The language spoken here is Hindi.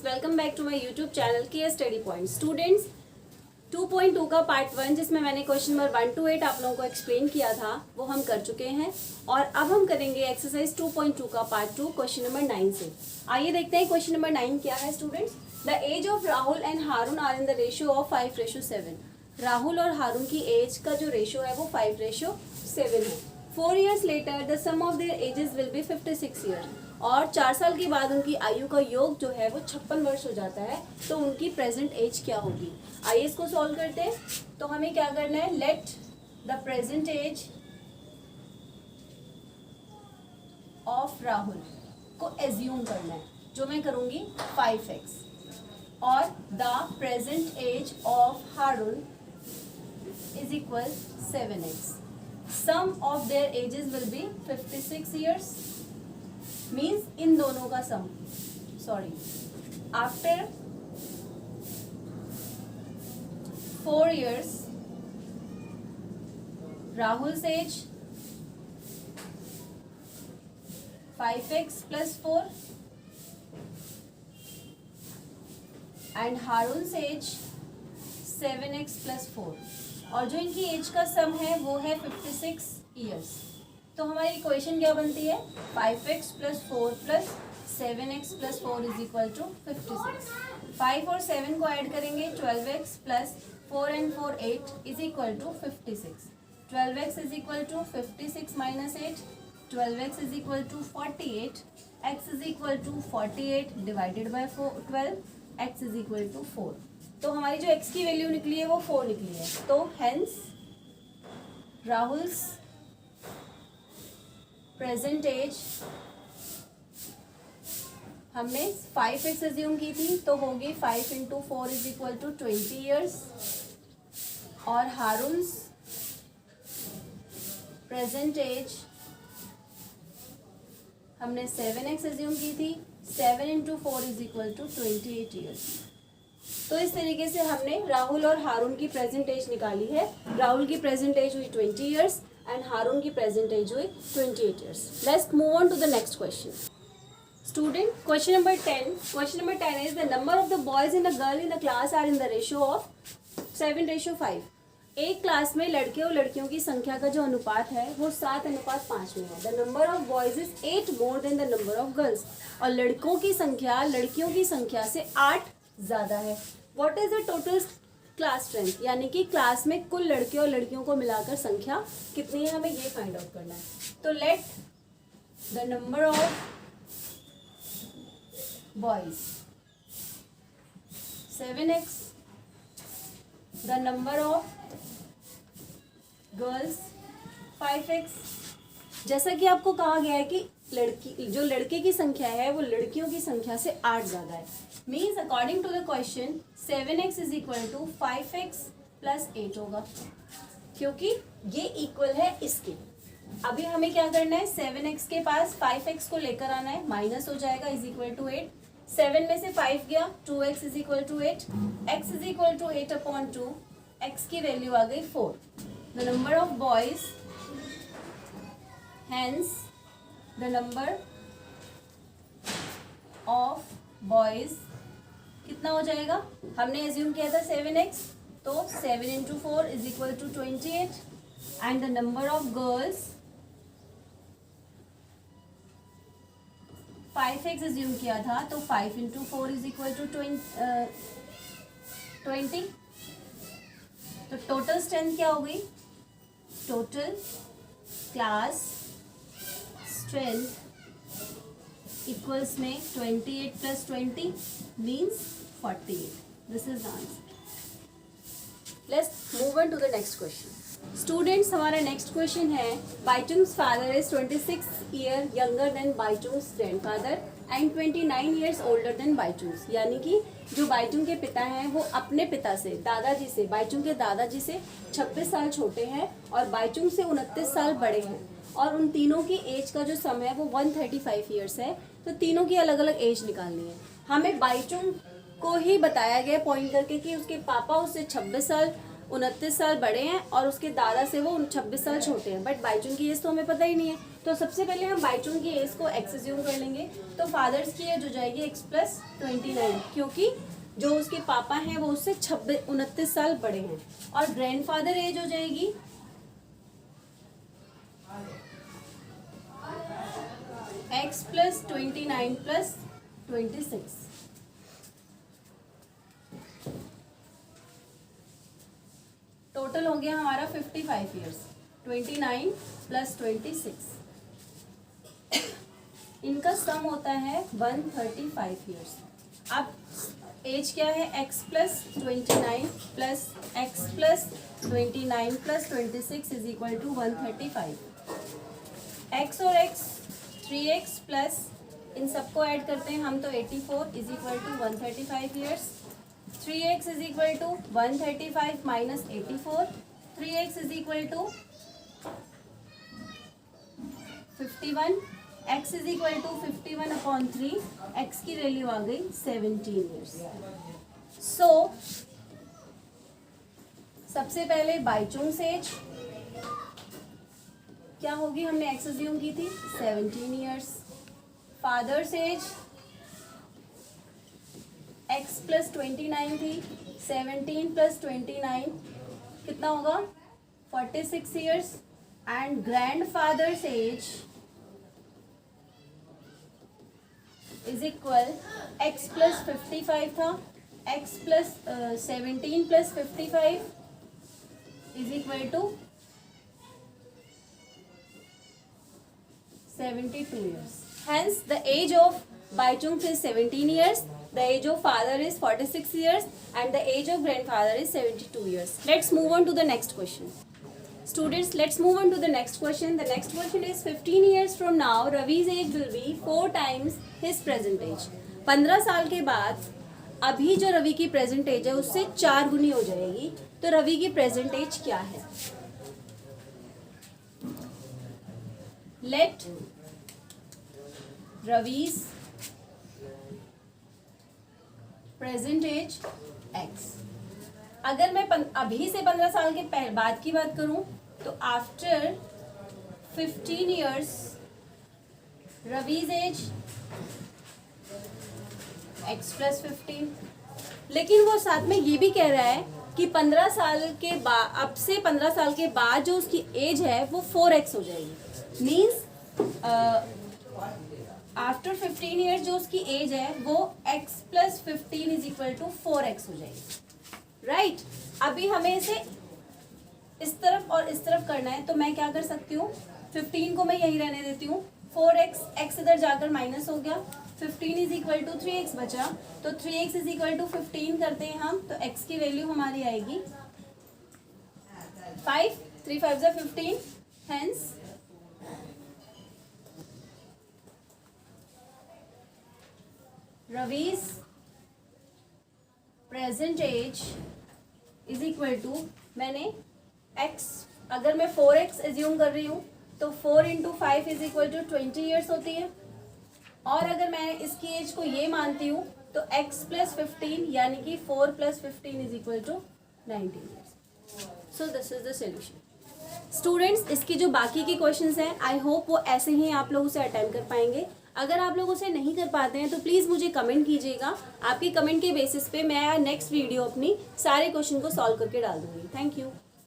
Welcome back to my YouTube channel K study point. Students 2.2 का पार्ट 1 जिसमें मैंने क्वेश्चन नंबर 1 to 8 आप लोगों को एक्सप्लेन किया था वो हम कर चुके हैं और अब हम करेंगे एक्सरसाइज 2.2 का पार्ट 2 क्वेश्चन नंबर 9 से। आइए देखते हैं क्वेश्चन नंबर 9 क्या है students. The age of Rahul and Haroon are in the ratio of 5:7। Rahul और हारून की एज का जो रेशियो है वो 5:7 है। 4 years later the sum of their ages will be 56 years। और 4 साल के बाद उनकी आयु का योग जो है वो 56 वर्ष हो जाता है। तो उनकी प्रेजेंट एज क्या होगी, आइए इसको सॉल्व करते हैं। तो हमें क्या करना है, let the present age of Rahul को एज्यूम करना है, जो मैं करूंगी 5x, और the present age of Haroon is equal 7x। Sum of their ages will be 56 years। Means इन दोनों का sum, sorry, after 4 years Rahul's age 5x plus 4 and Haroon's age 7x plus 4, और जो इनकी एज का सम है वो है 56 years। तो हमारी इक्वेशन क्या बनती है, 5x plus 4 plus 7x plus 4 is equal to 56। 5 और 7 को ऐड करेंगे, 12x plus 4 and 4 8 is equal to 56। 12x is equal to 56 minus 8, 12x is equal to 48, x is equal to 48 divided by 12, x is equal to 4। तो हमारी जो x की वैल्यू निकली है वो 4 निकली है। तो हेंस राहुल्स प्रेजेंट एज हमने 5x एज्यूम की थी तो होगी 5 into 4 is equal to 20 years, और हारून्स प्रेजेंट एज हमने 7x एज्यूम की थी, 7 into 4 is equal to 28 years। तो इस तरीके से हमने राहुल और हारून की प्रेजेंट एज निकाली है। राहुल की प्रेजेंट एज हुई 20 years एंड हारून की प्रेजेंट एज हुई 28 years। Let's move on to the next question. Student question number 10 is the number of the boys in the girl in the class are in the ratio of 7:5। एक क्लास में लड़के और लड़कियों की संख्या का जो अनुपात है वो 7:5 में है। The number of boys is 8 more than the number of girls, और लड़कों की संख्या लड़कियों की संख्या से 8 ज्यादा है। What is the total class strength, यानी कि क्लास में कुल लड़के और लड़कियों को मिलाकर संख्या कितनी है, हमें ये फाइंड आउट करना है। तो let the number of boys 7x, the number of girls 5x। जैसा कि आपको कहा गया है कि जो लड़के की संख्या है वो लड़कियों की संख्या से 8 ज्यादा है। Means according to the question 7x is equal to 5x plus 8 होगा, क्योंकि ये इक्वल है इसके। अभी हमें क्या करना है, 7x के पास 5x को लेकर आना है, माइनस हो जाएगा, इज इक्वल टू 8। 7 में से 5 गया, 2x is equal to 8, x is equal to 8/2, x की वैल्यू आ गई 4। The number of boys, hence the number of boys कितना हो जाएगा, हमने एज्यूम किया था 7x, तो 7 into 4 is equal to 28, and the number of girls 5x assume किया था तो 5 into 4 इज इक्वल टू 20। तो टोटल स्ट्रेंथ क्या हो गई, टोटल क्लास स्ट्रेंथ इक्वल्स में 28 plus 20 means 48। This is the answer. Let's move on to the next question. Students, हमारा नेक्स्ट क्वेश्चन है, Bhaichung's father is 26 year younger than Bhaichung's grandfather and 29 years older than Bhaichung's. यानी कि जो बाइचुंग के पिता हैं वो अपने पिता से, दादाजी से, बाइचुंग के दादाजी से 26 साल छोटे हैं और बाइचुंग से 29 साल बड़े हैं, और उन तीनों की एज का जो सम है वो 135 years है। तो तीनों की अलग अलग एज निकालनी है। हमें बाइचुंग को ही बताया गया पॉइंट करके कि उसके पापा उससे 26 साल 29 साल बड़े हैं और उसके दादा से वो 26 साल छोटे हैं, बट बाइचुंग की एज तो हमें पता ही नहीं है। तो सबसे पहले हम बाईचुंग की एज को एक्स एज्यूम कर लेंगे। तो फादर्स की एज हो जाएगी एक्स प्लस 29, क्योंकि जो उसके पापा हैं वो उससे 29 साल बड़े हैं। और ग्रैंडफादर एज हो जाएगी एक्स प्लस 29 प्लस 26। टोटल हो गया हमारा 55 ईयर्स। 29 प्लस 26, इनका सम होता है 135 ईयर्स। अब एज क्या है, X plus 29 plus X plus 29 plus 26 is equal to 135। X और एक्स 3x प्लस इन सबको ऐड करते हैं हम तो 84 is equal to 135 years. 3x is equal to 135 minus 84, 3x is equal to 51, x is equal to 51/3, x की वैल्यू आ गई 17 ईयर्स। सो सबसे पहले बाईचुंग एज क्या होगी, हमने x अज्यूम की थी 17 years. Father's age x plus 29 थी, 17 प्लस 29 कितना होगा 46 years. And grandfather's age is equal x plus 55 था, x plus 17 plus 55 is equal to 72 years. Hence, the age of Baichung is 17 years, the age of father is 46 years, and the age of grandfather is 72 years. Let's move on to the next question. Students, let's move on to the next question. The next question is 15 years from now, Ravi's age will be 4 times his present age. 15 साल के बाद अभी जो रवि की प्रेजेंट एज है उससे 4 गुनी हो जाएगी। तो रवि की प्रेजेंट एज क्या है? Let Ravi's present age x। अगर मैं अभी से 15 साल के बाद की बात करूं तो after 15 years Ravi's age x plus 15। लेकिन वो साथ में ये भी कह रहा है कि 15 साल के बाद, अब से 15 साल के बाद जो उसकी एज है वो 4x हो जाएगी। मीन्स आफ्टर 15 ईयर्स जो उसकी एज है वो x plus 15 is equal to 4x हो जाएगी। राइट, अभी हमें इसे इस तरफ और इस तरफ करना है, तो मैं क्या कर सकती हूँ, 15 को मैं यही रहने देती हूँ, 4x, x इधर जाकर माइनस हो गया, 15 इज इक्वल टू 3x बचा, तो 3x इज इक्वल टू 15 करते हैं हम, तो x की वैल्यू हमारी आएगी 5, 3 5 जा 15। Hence Ravi's present age is equal to, मैंने x, अगर मैं 4x एज्यूम कर रही हूँ तो 4 into 5 is equal to 20 years होती है। और अगर मैं इसकी एज को ये मानती हूँ तो x प्लस 15 यानी कि 4 plus 15 is equal to 19 years. So this is the solution. Students, इसकी जो बाकी के क्वेश्चंस हैं आई होप वो ऐसे ही आप लोग उसे अटेम्प्ट कर पाएंगे। अगर आप लोग उसे नहीं कर पाते हैं तो प्लीज़ मुझे कमेंट कीजिएगा। आपके कमेंट के बेसिस पे मैं नेक्स्ट वीडियो अपनी सारे क्वेश्चन को सॉल्व करके डाल दूंगी। Thank you.